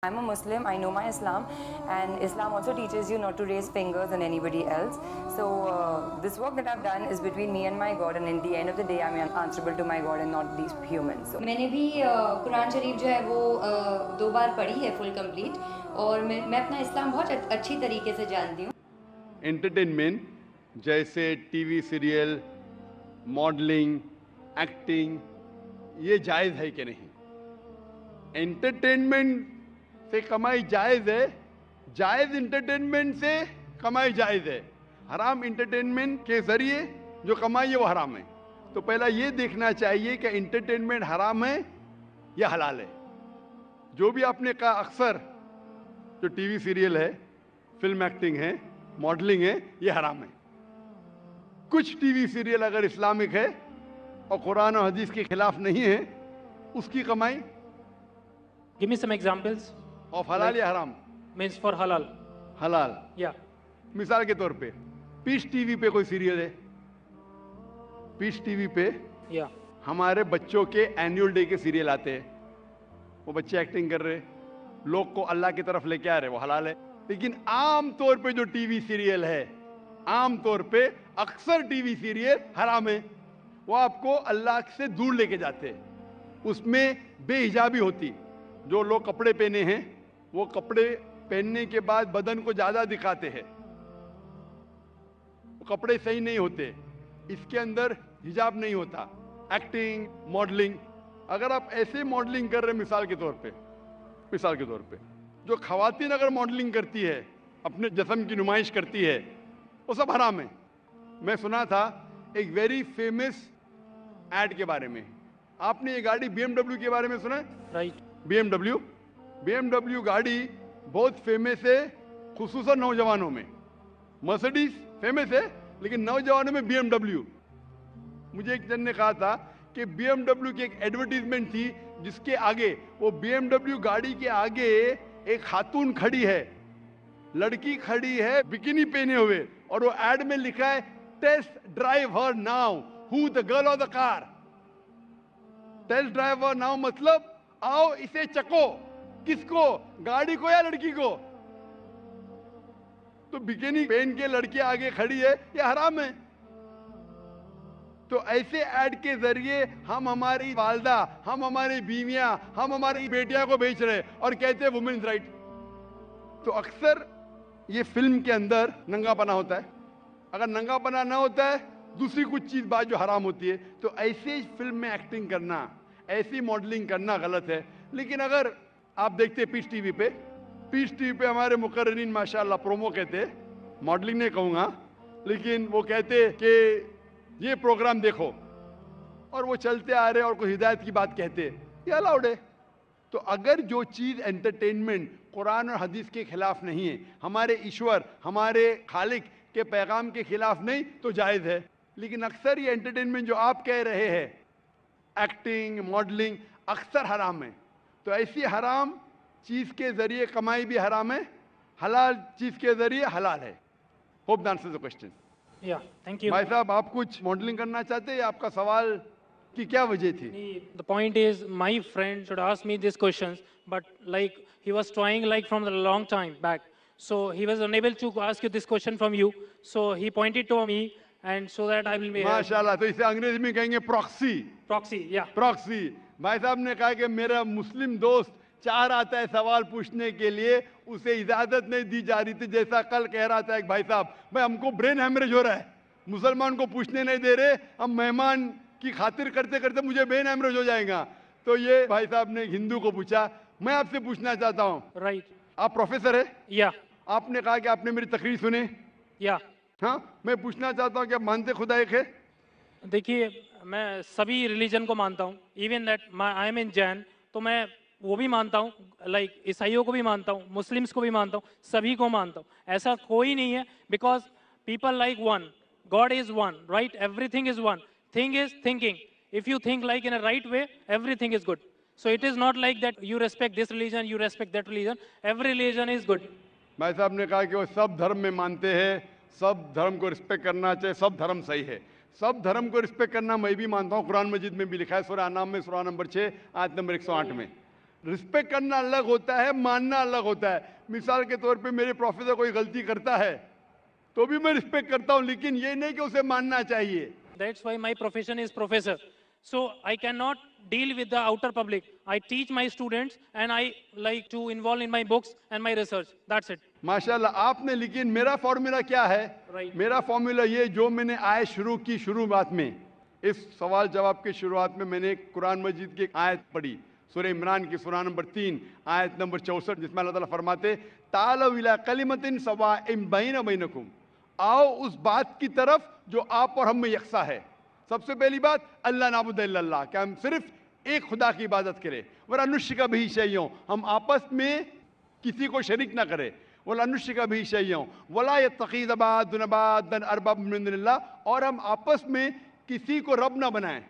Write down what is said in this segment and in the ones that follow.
I'm a Muslim, I know my Islam, and Islam also teaches you not to raise fingers on anybody else. So this work that I've done is between me and my God, and in the end of the day I'm answerable to my God and not these humans. So मैंने भी कुरान शरीफ जो है वो 2 बार पढ़ी है full complete, और मैं अपना इस्लाम बहुत अच्छी तरीके से जानती हूँ। एंटरटेनमेंट जैसे टीवी सीरियल, मॉडलिंग, एक्टिंग, ये जायज़ है कि नहीं? एंटरटेनमेंट से कमाई जायज़ है, जायज़ एंटरटेनमेंट से कमाई जायज़ है। हराम एंटरटेनमेंट के ज़रिए जो कमाई है वो हराम है। तो पहला ये देखना चाहिए कि एंटरटेनमेंट हराम है या हलाल है। जो भी आपने कहा, अक्सर जो टीवी सीरियल है, फिल्म एक्टिंग है, मॉडलिंग है, ये हराम है। कुछ टीवी सीरियल अगर इस्लामिक है और कुरान और हदीस के खिलाफ नहीं है, उसकी कमाई Give me some examples. Of हलाल या हराम? Means for halal. हलाल। Yeah. मिसाल के तौर पे पीस टीवी पे कोई सीरियल है, पीस टीवी पे Yeah. हमारे बच्चों के एनुअल डे के सीरियल आते हैं, वो बच्चे एक्टिंग कर रहे, लोग को अल्लाह की तरफ लेके आ रहे, वो हलाल है। लेकिन आम तौर पे जो टीवी सीरियल है, आम तौर पे अक्सर टीवी सीरियल हराम है। वो आपको अल्लाह से दूर लेके जाते हैं। उसमें बेहिजाबी होती, जो लोग कपड़े पहने हैं वो कपड़े पहनने के बाद बदन को ज्यादा दिखाते हैं, वो कपड़े सही नहीं होते, इसके अंदर हिजाब नहीं होता। एक्टिंग, मॉडलिंग, अगर आप ऐसे मॉडलिंग कर रहे हैं, मिसाल के तौर पे जो खवातीन अगर मॉडलिंग करती है, अपने जिस्म की नुमाइश करती है, वो सब हराम है। मैं सुना था एक वेरी फेमस एड के बारे में। आपने ये गाड़ी BMW के बारे में सुना है? Right. BMW गाड़ी बहुत फेमस है, खुसूसन नौजवानों में। मर्सिडीज फेमस है, लेकिन नौजवानों में BMW। मुझे एक जन ने कहा था कि BMW की एक एडवर्टीजमेंट थी, जिसके आगे, वो BMW गाड़ी के आगे एक खातून खड़ी है, लड़की खड़ी है बिकिनी पहने हुए, और वो एड में लिखा है test drive her now, who the girl of the car. Test drive her now मतलब आओ इसे चको। किसको? गाड़ी को या लड़की को? तो बिकिनी पहन के लड़की आगे खड़ी है, ये हराम है। तो ऐसे ऐड के जरिए हम हमारी वालदा, हम हमारी बीवियां, हम हमारी बेटियां को बेच रहे और कहते हैं वुमेन्स राइट। तो अक्सर ये फिल्म के अंदर नंगापना होता है। अगर नंगापना ना होता है, दूसरी कुछ चीज बात जो हराम होती है, तो ऐसे फिल्म में एक्टिंग करना, ऐसी मॉडलिंग करना गलत है। लेकिन अगर आप देखते पीस टीवी पे हमारे मुकर्ररीन माशाअल्लाह प्रोमो कहते, मॉडलिंग नहीं कहूँगा, लेकिन वो कहते कि ये प्रोग्राम देखो, और वो चलते आ रहे और कोई हिदायत की बात कहते, ये अलाउड है। तो अगर जो चीज़ एंटरटेनमेंट कुरान और हदीस के खिलाफ नहीं है, हमारे ईश्वर, हमारे खालिक के पैगाम के खिलाफ नहीं, तो जायज़ है। लेकिन अक्सर ये एंटरटेनमेंट जो आप कह रहे हैं, एक्टिंग, मॉडलिंग, अक्सर हराम है। तो ऐसी हराम चीज के जरिए कमाई भी हराम है, हलाल चीज के जरिए हलाल है। Hope that answers the question. Yeah. Thank you. भाई साहब, आप कुछ मॉडलिंग करना चाहते हैं? आपका सवाल की क्या वजह थी? The point is, my friend should ask me these questions, but like he was trying like from a long time back, so he was unable to ask you this question from you. So he pointed to me, and so that I will be माशाल्लाह। तो इसे अंग्रेजी में कहेंगे proxy. proxy. Yeah. Proxy. भाई साहब ने कहा कि मेरा मुस्लिम दोस्त चाह रहा था सवाल पूछने के लिए, उसे इजाजत नहीं दी जा रही थी। जैसा कल कह रहा था एक भाई साहब, भाई हमको ब्रेन हैमरेज हो रहा है, मुसलमान को पूछने नहीं दे रहे, हम मेहमान की खातिर करते करते मुझे ब्रेन हैमरेज हो जाएगा। तो ये भाई साहब ने हिंदू को पूछा। मैं आपसे पूछना चाहता हूँ, Right. आप प्रोफेसर है? Yeah. आपने कहा कि आपने मेरी तकरीर सुनी। Yeah. हाँ, मैं पूछना चाहता हूँ कि आप मानते खुदा एक है? देखिए, मैं सभी रिलीजन को मानता हूँ, इवन दैट आई एम इन जैन, तो मैं वो भी मानता हूँ, लाइक ईसाइयों को भी मानता हूँ, मुस्लिम्स को भी मानता हूँ, सभी को मानता हूँ। ऐसा कोई नहीं है, because people like one, God is one, right? Everything is one, thing is thinking. If you think like in a right way, everything is good. So it is not like that you respect this religion, you respect that religion, every religion is good. भाई साहब ने कहा कि वो सब धर्म में मानते हैं, सब धर्म को रिस्पेक्ट करना चाहिए, सब धर्म सही है। सब धर्म को रिस्पेक्ट करना मैं भी मानता हूँ, कुरान मजीद में भी लिखा है, सूरह अनाम में सूरह नंबर 6 आयत नंबर 108 में। रिस्पेक्ट करना अलग होता है, मानना अलग होता है। मिसाल के तौर पे मेरे प्रोफेसर कोई गलती करता है तो भी मैं रिस्पेक्ट करता हूं, लेकिन ये नहीं कि उसे मानना चाहिए। That's why my profession is professor. So I cannot deal with the outer public. I teach my students and I like to involve in my books and my research. That's it. माशाल्लाह आपने, लेकिन मेरा formula क्या है? Right. मेरा formula ये, जो मैंने आयत शुरू की शुरुआत में, इस सवाल जवाब के शुरुआत में मैंने कुरान मजीद की एक आयत पढ़ी, सूरह इमरान की सूरा नंबर 3 आयत नंबर 64, जिसमें अल्लाह ताला फरमाते तालौ इला कलिमतिन सवाइम बैना बैनकुम, आओ उस बात की तरफ जो आप और हम में यकसा है। सबसे पहली बात अल्लाह नाबुद इल्लल्लाह, कि हम सिर्फ एक खुदा की इबादत करें। वला नुश्रिका बिही शैय्यन, हम आपस में किसी को शरीक ना करें। वला नुश्रिका बिही शैय्यन वला यत्तखिज़ बादुना बादन अरबाब मिन दुनिल्लाह, और हम आपस में किसी को रब ना बनाएं।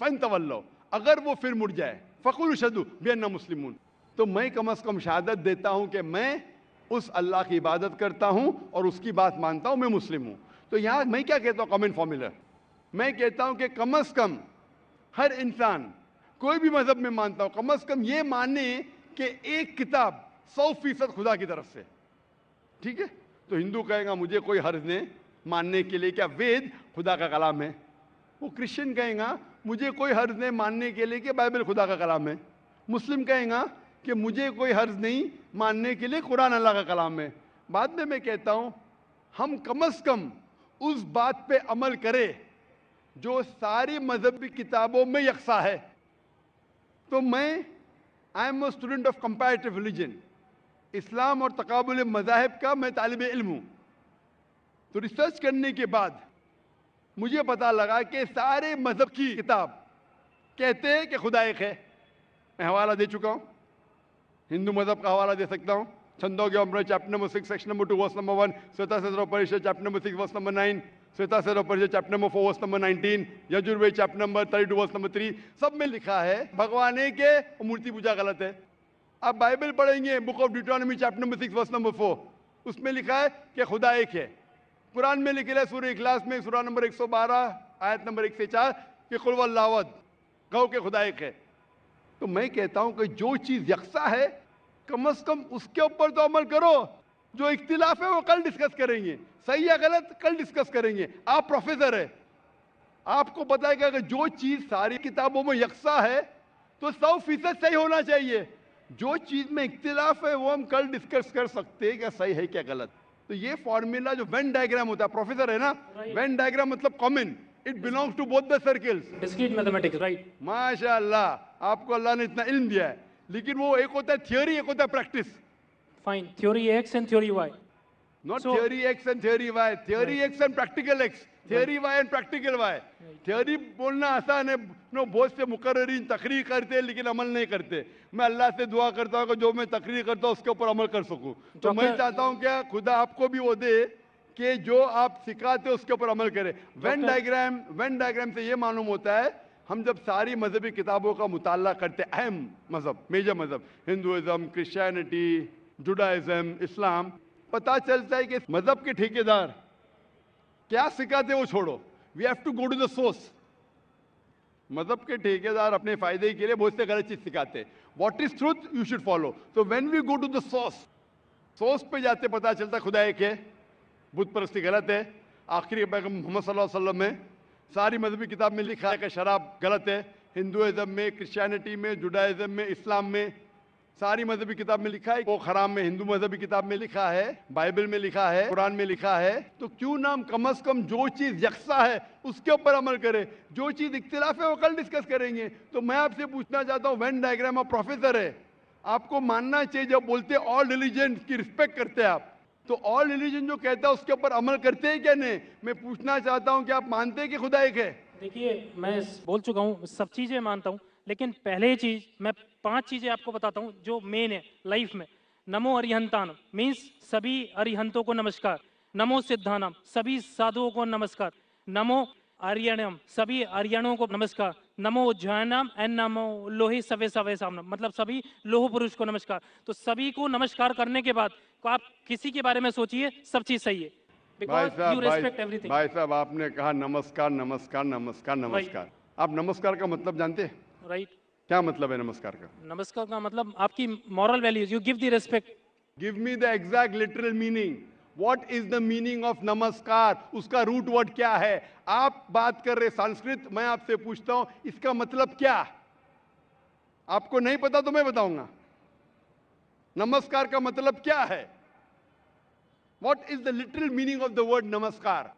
फन तवल्लो, अगर वो फिर मुड़ जाए, फ़कुलू शहदू बिअन्ना मुस्लिमून, तो मैं कम अज़ कम शहादत देता हूं कि मैं उस अल्लाह की इबादत करता हूं और उसकी बात मानता हूं, मैं मुस्लिम हूं। तो यहाँ मैं क्या कहता हूँ, कॉमन फॉर्मूला, मैं कहता हूं कि कम अज़ कम हर इंसान, कोई भी मजहब में मानता हूं, कम अज़ कम ये माने कि एक किताब 100% खुदा की तरफ से, ठीक है। तो हिंदू कहेगा मुझे कोई हर्ज नहीं मानने के लिए, क्या वेद खुदा का कलाम है। वो क्रिश्चियन कहेगा मुझे कोई हर्ज नहीं मानने के लिए कि बाइबल खुदा का कलाम है। मुस्लिम कहेगा कि मुझे कोई हर्ज नहीं मानने के लिए कुरान अल्लाह का कलाम है। बाद में मैं कहता हूं हम कम से कम उस बात पे अमल करें जो सारी मजहबी किताबों में यकसा है। तो मैं I am a student of comparative religion, Islam और तकाबुल मज़ाहिब का मैं तालिब इल्म हूँ। तो रिसर्च करने के बाद मुझे पता लगा कि सारे मजहब की किताब कहते हैं कि खुदा एक है। मैं हवाला दे चुका हूँ, हिंदू मजहब का हवाला दे सकता हूँ, छंदोग्य अमृत chapter number 6 section number 2 verse number 1, Shvetashvatara Upanishad chapter number 6 verse number 9, Shvetashvatara Upanishad chapter number 4 verse number 19, Yajurveda chapter number 32 verse number 3, सब में लिखा है भगवान एक है और मूर्ति पूजा गलत है। आप बाइबल पढ़ेंगे, book of Deuteronomy chapter number 6 verse number 4, उसमें लिखा है कि खुदा एक है। कुरान में लिखा है सूरह इखलास में सूरा नंबर 112 आयत नंबर 1 से 4 कि कुल वल्लाहु अहद, कहो कि खुदा एक है। तो मैं कहता हूं कि जो चीज यकसा है कम से कम उसके ऊपर तो अमल करो। जो इख्तिलाफ है वो कल डिस्कस करेंगे, सही या गलत कल डिस्कस करेंगे। आप प्रोफेसर है, आपको पता है कि अगर जो चीज सारी किताबों में यकसा है तो 100% सही होना चाहिए। जो चीज में इख्तिलाफ है वो हम कल डिस्कस कर सकते हैं क्या सही है क्या गलत। तो ये फॉर्मूला जो वेन डायग्राम होता है, प्रोफेसर है ना, वेन डायग्राम मतलब common, it belongs to both the circles. Discrete mathematics, right? माशाअल्लाह, आपको अल्लाह ने इतना इल्म दिया है। लेकिन वो एक होता है थियोरी, एक होता है practice. Fine. Theory X and theory Y. Not So- theory X and theory Y, theory X and practical X, theory Y and practical Y. Theory बोलना आसान है, नो बहुत से मुकर्रिरीन तकरीर करते हैं लेकिन अमल नहीं करते। मैं अल्लाह से दुआ करता हूँ कि जो मैं तकरीर करता हूँ उसके ऊपर अमल कर सकूँ। तो मैं चाहता हूँ क्या खुदा आपको भी वो दे कि जो आप सिखाते हो उसके ऊपर अमल करें। वेन डायग्राम से ये मालूम होता है, हम जब सारी मजहबी किताबों का मुताला करते, अहम मजहब, मेजर मजहब, हिंदुइज्म, क्रिश्चियनिटी, जुडाइज्म, इस्लाम, पता चलता है कि मजहब के ठेकेदार क्या सिखाते वो छोड़ो, we have to go to the source. मजहब के ठेकेदार अपने फायदे के लिए बहुत से गलत चीज सिखाते हैं। What is truth you should follow. तो when we go to the source पे जाते पता चलता खुदा एक है, बुत परस्ती गलत है। आखिरी पैगंबर मोहम्मद सल्लल्लाहु अलैहि वसल्लम में सारी मजहबी किताब में लिखा है कि शराब गलत है। हिंदुइज्म में, क्रिश्चियनिटी में, जुडाइज्म में, इस्लाम में, सारी मजहबी किताब में लिखा है वो खराम में। हिंदू मजहबी किताब में लिखा है, बाइबल में लिखा है, कुरान में लिखा है। तो क्यों ना हम कम से कम जो चीज यकसा है उसके ऊपर अमल करें, जो चीज इख्तिलाफ है वो कल डिस्कस करेंगे। तो मैं आपसे पूछना चाहता हूँ, वेन डायग्राम आप प्रोफेसर है, आपको मानना चाहिए जब बोलते हैं ऑल रिलीजन की रिस्पेक्ट करते हैं आप, तो ऑल रिलीजन जो कहता है उसके ऊपर अमल करते हैं क्या नहीं। मैं पूछना चाहता हूँ कि आप मानते हैं कि खुदा एक है। देखिए, मैं बोल चुका हूँ, सब चीज़ें मानता हूँ, लेकिन पहले चीज़ मैं 5 चीज़ें आपको बताता हूँ जो मेन है लाइफ में। नमो अरिहंतान मीन्स सभी अरिहंतों को नमस्कार। नमो सिद्धानम सभी साधुओं को नमस्कार। नमो आर्यणम सभी आर्यणों को नमस्कार। नमो उज्जैनम एंड नमो लोहे सवे सवे सामनम मतलब सभी लोह पुरुष को नमस्कार। तो सभी को नमस्कार करने के बाद तो आप किसी के बारे में सोचिए, सब चीज़ सही है। भाई Because you respect साहब, everything. भाई साहब आपने कहा नमस्कार नमस्कार नमस्कार नमस्कार। आप नमस्कार का मतलब जानते हैं? Right? क्या मतलब है नमस्कार का? नमस्कार का मतलब आपकी moral values, you give the respect. Give me the exact literal meaning. What is the meaning of नमस्कार? उसका रूट वर्ड क्या है? आप बात कर रहे संस्कृत, मैं आपसे पूछता हूं इसका मतलब क्या? आपको नहीं पता तो मैं बताऊंगा। नमस्कार का मतलब क्या है? What is the literal meaning of the word नमस्कार?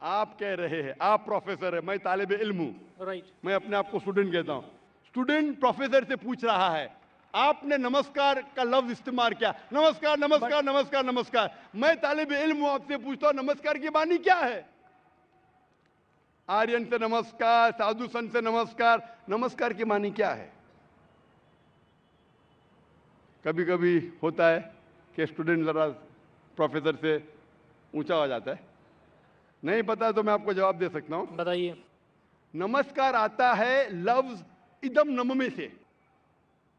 आप कह रहे हैं, आप प्रोफेसर है, मैं तालिब इल्म हूं। राइट। मैं अपने आप को स्टूडेंट कहता हूं। स्टूडेंट प्रोफेसर से पूछ रहा है, आपने नमस्कार का लफ्ज इस्तेमाल किया, नमस्कार नमस्कार नमस्कार नमस्कार। मैं तालिब इल्म हूं, आपसे पूछता हूं नमस्कार की मानी क्या है? आर्यन से नमस्कार, साधु संत से नमस्कार, नमस्कार की मानी क्या है? कभी कभी होता है कि स्टूडेंट जरा प्रोफेसर से ऊंचा हो जाता है। नहीं पता तो मैं आपको जवाब दे सकता हूं। बताइए। नमस्कार आता है लफ्ज इदम नममे से,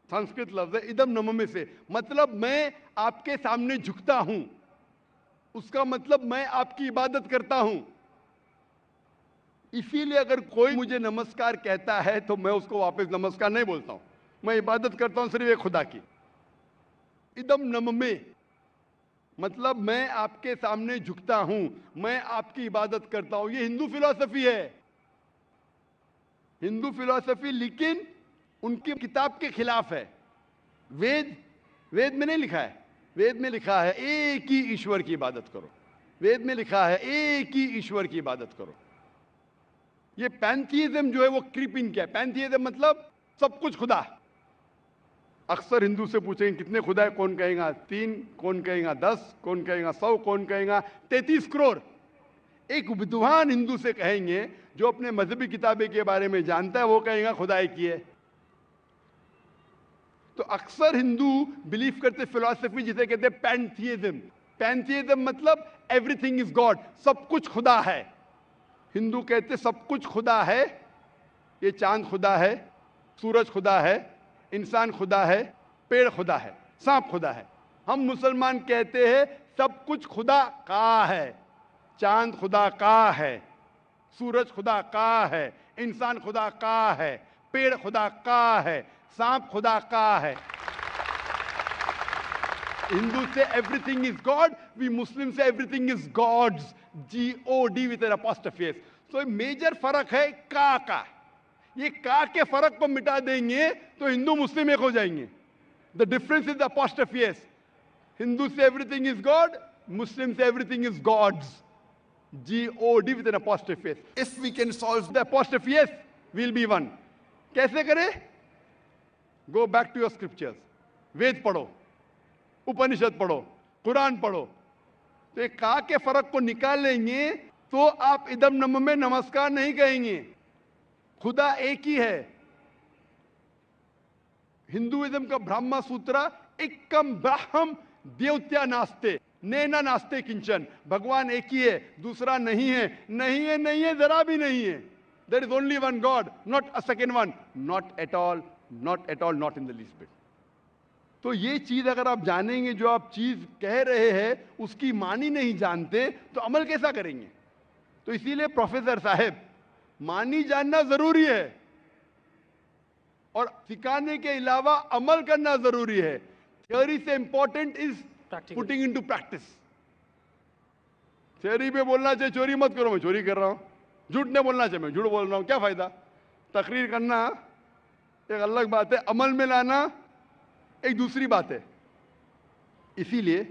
संस्कृत लफ्ज है इदम नममे से, मतलब मैं आपके सामने झुकता हूं। उसका मतलब मैं आपकी इबादत करता हूं। इसीलिए अगर कोई मुझे नमस्कार कहता है तो मैं उसको वापस नमस्कार नहीं बोलता हूं। मैं इबादत करता हूं सिर्फ एक खुदा की। इदम नममे मतलब मैं आपके सामने झुकता हूं, मैं आपकी इबादत करता हूं। ये हिंदू फिलॉसफी है, हिंदू फिलॉसफी, लेकिन उनकी किताब के खिलाफ है। वेद में नहीं लिखा है। वेद में लिखा है एक ही ईश्वर की इबादत करो। वेद में लिखा है एक ही ईश्वर की इबादत करो। ये पैंथीइज्म जो है वो क्रीप इन किया है। पैंथीइज्म मतलब सब कुछ खुदा। अक्सर हिंदू से पूछेंगे कितने खुदा है, कौन कहेगा 3, कौन कहेगा 10, कौन कहेगा 100, कौन कहेगा 33 करोड़। एक विद्वान हिंदू से कहेंगे जो अपने मजहबी किताबें के बारे में जानता है, वो कहेगा खुदा एक ही है। तो अक्सर हिंदू बिलीव करते फिलॉसफी जिसे कहते हैं पैंथीइज्म। पैंथीइज्म मतलब एवरीथिंग इज गॉड, सब कुछ खुदा है। हिंदू कहते सब कुछ खुदा है। ये चांद खुदा है, सूरज खुदा है, इंसान खुदा है, पेड़ खुदा है, सांप खुदा है। हम मुसलमान कहते हैं सब कुछ खुदा का है। चांद खुदा का है, सूरज खुदा का है, इंसान खुदा का है, पेड़ खुदा का है, सांप खुदा का है। हिंदू से everything is God, we Muslim से everything is God's, GOD with an apostrophe S. तो मेजर फर्क है का। ये का के फर्क को मिटा देंगे तो हिंदू मुस्लिम एक हो जाएंगे। The difference is the apostrophe S. Hindu से एवरीथिंग इज गॉड, मुस्लिम से everything is God's, GOD with an apostrophe S. If we can solve the apostrophe S, we'll be one. कैसे करें? Go back to your scriptures. वेद पढ़ो, उपनिषद पढ़ो, कुरान पढ़ो। तो एक का के फर्क को निकाल लेंगे तो आप इदम नम में नमस्कार नहीं कहेंगे। खुदा एक ही है। हिंदुइज्म का ब्रह्मा सूत्र एकम ब्रह्म देवत्या नास्ते नैना नास्ते किंचन। भगवान एक ही है, दूसरा नहीं है। नहीं है, नहीं है, जरा भी नहीं है। There is only one God, not a second one, not at all, not at all, not in the least bit. तो ये चीज अगर आप जानेंगे, जो आप चीज कह रहे हैं उसकी मानी नहीं जानते तो अमल कैसा करेंगे? तो इसीलिए प्रोफेसर साहब, मानी जानना जरूरी है और सिखाने के अलावा अमल करना जरूरी है। थ्योरी से important is putting into practice. Theory पे बोलना चाहिए चोरी मत करो, मैं चोरी कर रहा हूं। झूठ नहीं बोलना चाहिए, मैं झूठ बोल रहा हूं, क्या फायदा? तकरीर करना एक अलग बात है, अमल में लाना एक दूसरी बात है। इसीलिए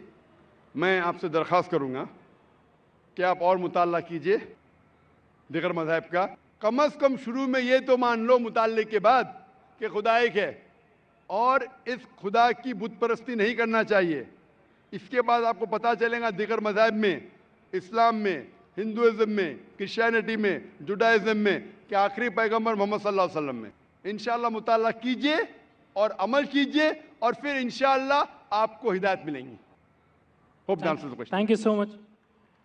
मैं आपसे दरख्वास्त करूंगा कि आप और मुताला कीजिए दिगर मज़हब का। कम अज़ कम शुरू में ये तो मान लो मुताले के बाद कि खुदा एक है और इस खुदा की बुत परस्ती नहीं करना चाहिए। इसके बाद आपको पता चलेगा दिगर मज़हब में, इस्लाम में, हिंदुइज्म में, क्रिश्चियनिटी में, जुडाइज्म में कि आखिरी पैगंबर मोहम्मद सल्लल्लाहु अलैहि वसल्लम में। इंशाअल्लाह मुताला कीजिए और अमल कीजिए और फिर इंशाअल्लाह आपको हिदायत मिलेंगी। Hope the answer the question. Thank you so much.